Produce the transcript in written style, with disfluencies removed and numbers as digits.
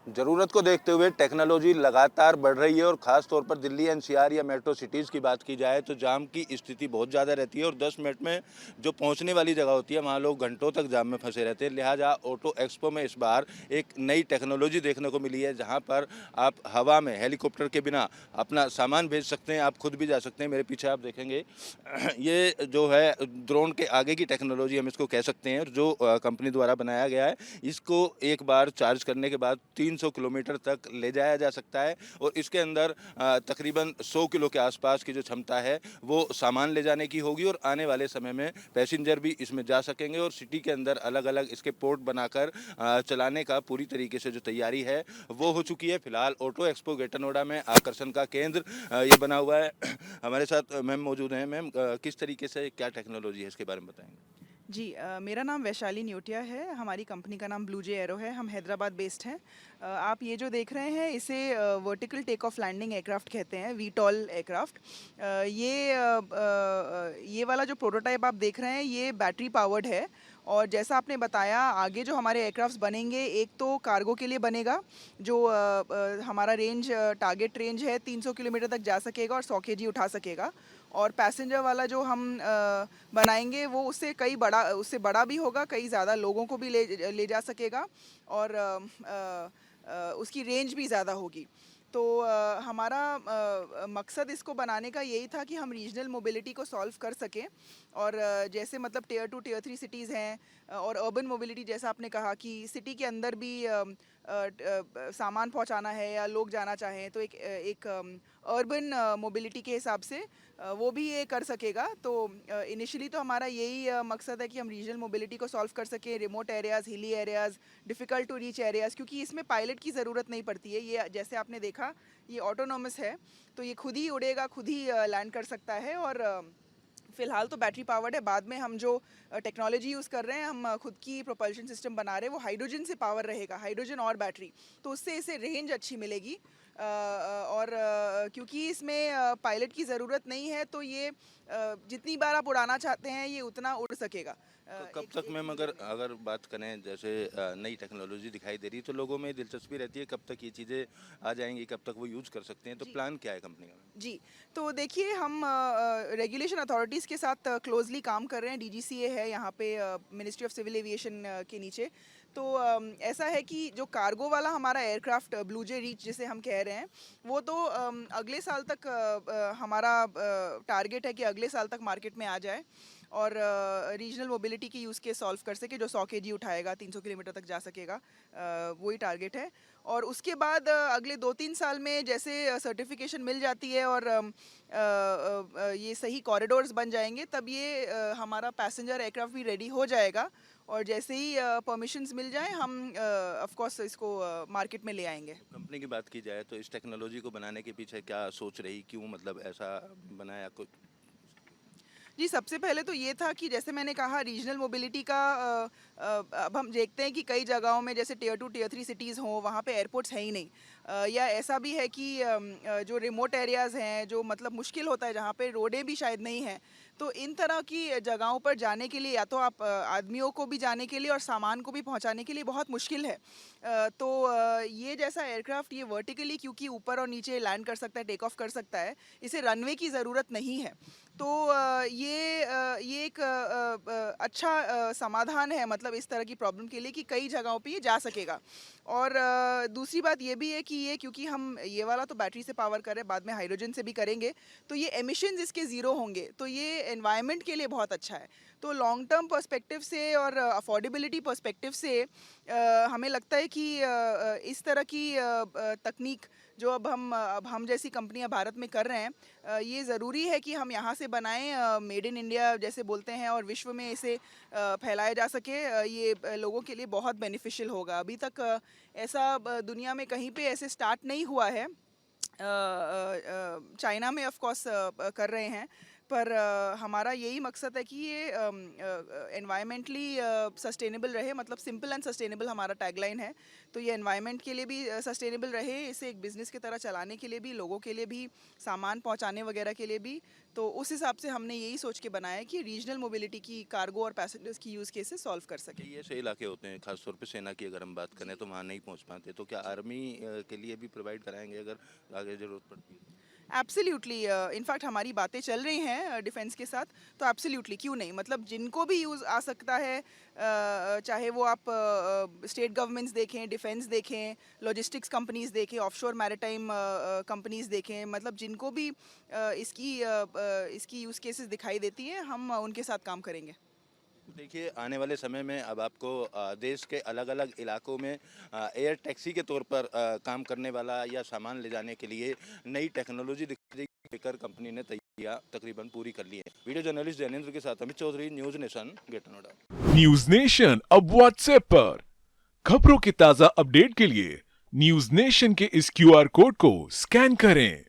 ज़रूरत को देखते हुए टेक्नोलॉजी लगातार बढ़ रही है और ख़ास तौर पर दिल्ली एनसीआर या मेट्रो सिटीज़ की बात की जाए तो जाम की स्थिति बहुत ज़्यादा रहती है और 10 मिनट में जो पहुंचने वाली जगह होती है वहां लोग घंटों तक जाम में फंसे रहते हैं। लिहाजा ऑटो एक्सपो में इस बार एक नई टेक्नोलॉजी देखने को मिली है जहां पर आप हवा में हेलीकॉप्टर के बिना अपना सामान भेज सकते हैं, आप खुद भी जा सकते हैं। मेरे पीछे आप देखेंगे ये जो है ड्रोन के आगे की टेक्नोलॉजी हम इसको कह सकते हैं, जो कंपनी द्वारा बनाया गया है। इसको एक बार चार्ज करने के बाद 300 किलोमीटर तक ले जाया जा सकता है और इसके अंदर तकरीबन 100 किलो के आसपास की जो क्षमता है वो सामान ले जाने की होगी और आने वाले समय में पैसेंजर भी इसमें जा सकेंगे और सिटी के अंदर अलग अलग इसके पोर्ट बनाकर चलाने का पूरी तरीके से जो तैयारी है वो हो चुकी है। फिलहाल ऑटो एक्सपो ग्रेटर नोएडा में आकर्षण का केंद्र ये बना हुआ है। हमारे साथ मैम मौजूद हैं। मैम, किस तरीके से क्या टेक्नोलॉजी है इसके बारे में बताएंगे? जी मेरा नाम वैशाली न्योटिया है। हमारी कंपनी का नाम ब्लू जे एरो है। हम हैदराबाद बेस्ड हैं। आप ये जो देख रहे हैं इसे vertical take off landing aircraft कहते हैं, वीटॉल एयरक्राफ्ट। ये वाला जो प्रोटोटाइप आप देख रहे हैं ये बैटरी पावर्ड है। और जैसा आपने बताया, आगे जो हमारे एयरक्राफ्ट्स बनेंगे, एक तो कार्गो के लिए बनेगा जो हमारा रेंज टारगेट रेंज है 300 किलोमीटर तक जा सकेगा और 100 केजी उठा सकेगा। और पैसेंजर वाला जो हम बनाएंगे वो उससे बड़ा भी होगा, कई ज़्यादा लोगों को भी ले जा सकेगा और उसकी रेंज भी ज़्यादा होगी। तो हमारा मकसद इसको बनाने का यही था कि हम रीजनल मोबिलिटी को सॉल्व कर सकें। और जैसे मतलब टियर 2 टियर 3 सिटीज़ हैं और अर्बन मोबिलिटी, जैसा आपने कहा कि सिटी के अंदर भी सामान पहुंचाना है या लोग जाना चाहें तो एक अर्बन मोबिलिटी के हिसाब से वो भी ये कर सकेगा। तो इनिशियली तो हमारा यही मकसद है कि हम रीजनल मोबिलिटी को सॉल्व कर सकें, remote areas, hilly areas, difficult to reach areas, क्योंकि इसमें पायलट की ज़रूरत नहीं पड़ती है। ये जैसे आपने देखा ये ऑटोनॉमस है, तो ये खुद ही उड़ेगा, खुद ही लैंड कर सकता है। और फ़िलहाल तो बैटरी पावर्ड है। बाद में हम जो टेक्नोलॉजी यूज़ कर रहे हैं, हम खुद की प्रोपल्शन सिस्टम बना रहे हैं, वो हाइड्रोजन से पावर रहेगा, हाइड्रोजन और बैटरी। तो उससे इसे रेंज अच्छी मिलेगी। और क्योंकि इसमें पायलट की ज़रूरत नहीं है तो ये जितनी बार आप उड़ाना चाहते हैं ये उतना उड़ सकेगा। कब एक तक एक मैम, अगर सीजन में। अगर बात करें, जैसे नई टेक्नोलॉजी दिखाई दे रही है तो लोगों में दिलचस्पी रहती है कब तक ये चीज़ें आ जाएंगी, कब तक वो यूज़ कर सकते हैं, तो जी प्लान क्या है कंपनी का? जी, तो देखिए हम रेगुलेशन अथॉरिटीज़ के साथ क्लोजली काम कर रहे हैं। डीजीसीए है यहाँ पे, मिनिस्ट्री ऑफ सिविल एविएशन के नीचे। तो ऐसा है कि जो कार्गो वाला हमारा एयरक्राफ्ट ब्लू जे रीच जिसे हम कह रहे हैं, वो तो अगले साल तक हमारा टारगेट है कि अगले साल तक मार्केट में आ जाए और रीजनल मोबिलिटी की यूज़ केस सॉल्व कर सके, जो 100 केजी उठाएगा, 300 किलोमीटर तक जा सकेगा। वही टारगेट है। और उसके बाद अगले 2-3 साल में जैसे सर्टिफिकेशन मिल जाती है और ये सही कॉरिडोर्स बन जाएंगे, तब ये हमारा पैसेंजर एयरक्राफ्ट भी रेडी हो जाएगा। और जैसे ही परमिशंस मिल जाएं हम ऑफ कोर्स इसको मार्केट में ले आएंगे। कंपनी की बात की जाए तो इस टेक्नोलॉजी को बनाने के पीछे क्या सोच रही, क्यों मतलब ऐसा बनाया कुछ? जी, सबसे पहले तो ये था कि जैसे मैंने कहा रीजनल मोबिलिटी का अब हम देखते हैं कि कई जगहों में जैसे टियर 2 टियर 3 सिटीज़ हों, वहाँ पे एयरपोर्ट्स हैं ही नहीं। या ऐसा भी है कि जो रिमोट एरियाज़ हैं, जो मतलब मुश्किल होता है, जहाँ पे रोडें भी शायद नहीं हैं। तो इन तरह की जगहों पर जाने के लिए या तो आप आदमियों को भी जाने के लिए और सामान को भी पहुँचाने के लिए बहुत मुश्किल है। तो ये जैसा एयरक्राफ्ट ये वर्टिकली क्योंकि ऊपर और नीचे लैंड कर सकता है, टेक ऑफ कर सकता है, इसे रनवे की ज़रूरत नहीं है। तो ये एक अच्छा समाधान है, मतलब इस तरह की प्रॉब्लम के लिए कि कई जगहों पे ये जा सकेगा। और दूसरी बात ये भी है कि ये क्योंकि हम ये वाला तो बैटरी से पावर कर रहे हैं, बाद में हाइड्रोजन से भी करेंगे, तो ये एमिशंस इसके ज़ीरो होंगे, तो ये एनवायरनमेंट के लिए बहुत अच्छा है। तो लॉन्ग टर्म पर्सपेक्टिव से और अफोर्डेबिलिटी पर्सपेक्टिव से हमें लगता है कि इस तरह की तकनीक जो अब हम जैसी कंपनियां भारत में कर रहे हैं, ये ज़रूरी है कि हम यहाँ से बनाएं, मेड इन इंडिया जैसे बोलते हैं, और विश्व में इसे फैलाया जा सके। ये लोगों के लिए बहुत बेनिफिशियल होगा। अभी तक ऐसा दुनिया में कहीं पे ऐसे स्टार्ट नहीं हुआ है। चाइना में ऑफ कोर्स कर रहे हैं, पर हमारा यही मकसद है कि ये एनवायरमेंटली सस्टेनेबल रहे, मतलब सिंपल एंड सस्टेनेबल हमारा टैगलाइन है। तो ये एनवायरनमेंट के लिए भी सस्टेनेबल रहे, इसे एक बिज़नेस की तरह चलाने के लिए भी, लोगों के लिए भी, सामान पहुंचाने वगैरह के लिए भी। तो उस हिसाब से हमने यही सोच के बनाया है कि रीजनल मोबिलिटी की, कार्गो और पैसेंजर्स की यूज़ केसेस सॉल्व कर सकें। कि ये ऐसे इलाके होते हैं, खासतौर पे सेना की अगर हम बात करें तो वहाँ नहीं पहुँच पाते, तो क्या आर्मी के लिए भी प्रोवाइड कराएंगे अगर आगे ज़रूरत पड़ती है? एब्सोल्युटली, इनफैक्ट हमारी बातें चल रही हैं डिफेंस के साथ, तो एब्सोल्युटली क्यों नहीं, मतलब जिनको भी यूज़ आ सकता है, चाहे वो आप स्टेट गवर्नमेंट्स देखें, डिफेंस देखें, लॉजिस्टिक्स कंपनीज देखें, ऑफशोर मैरिटाइम कंपनीज देखें, मतलब जिनको भी इसकी यूज़ केसेस दिखाई देती हैं, हम उनके साथ काम करेंगे। देखिए, आने वाले समय में अब आपको देश के अलग-अलग इलाकों में एयर टैक्सी के तौर पर काम करने वाला या सामान ले जाने के लिए नई टेक्नोलॉजी लेकर कंपनी ने तैयारियां तकरीबन पूरी कर ली है। वीडियो जर्नलिस्ट जैनेंद्र के साथ Amit Chaudhary, News Nation, Greater Noida. News Nation अब व्हाट्सएप पर खबरों के ताजा अपडेट के लिए न्यूज नेशन के इस क्यूआर कोड को स्कैन करें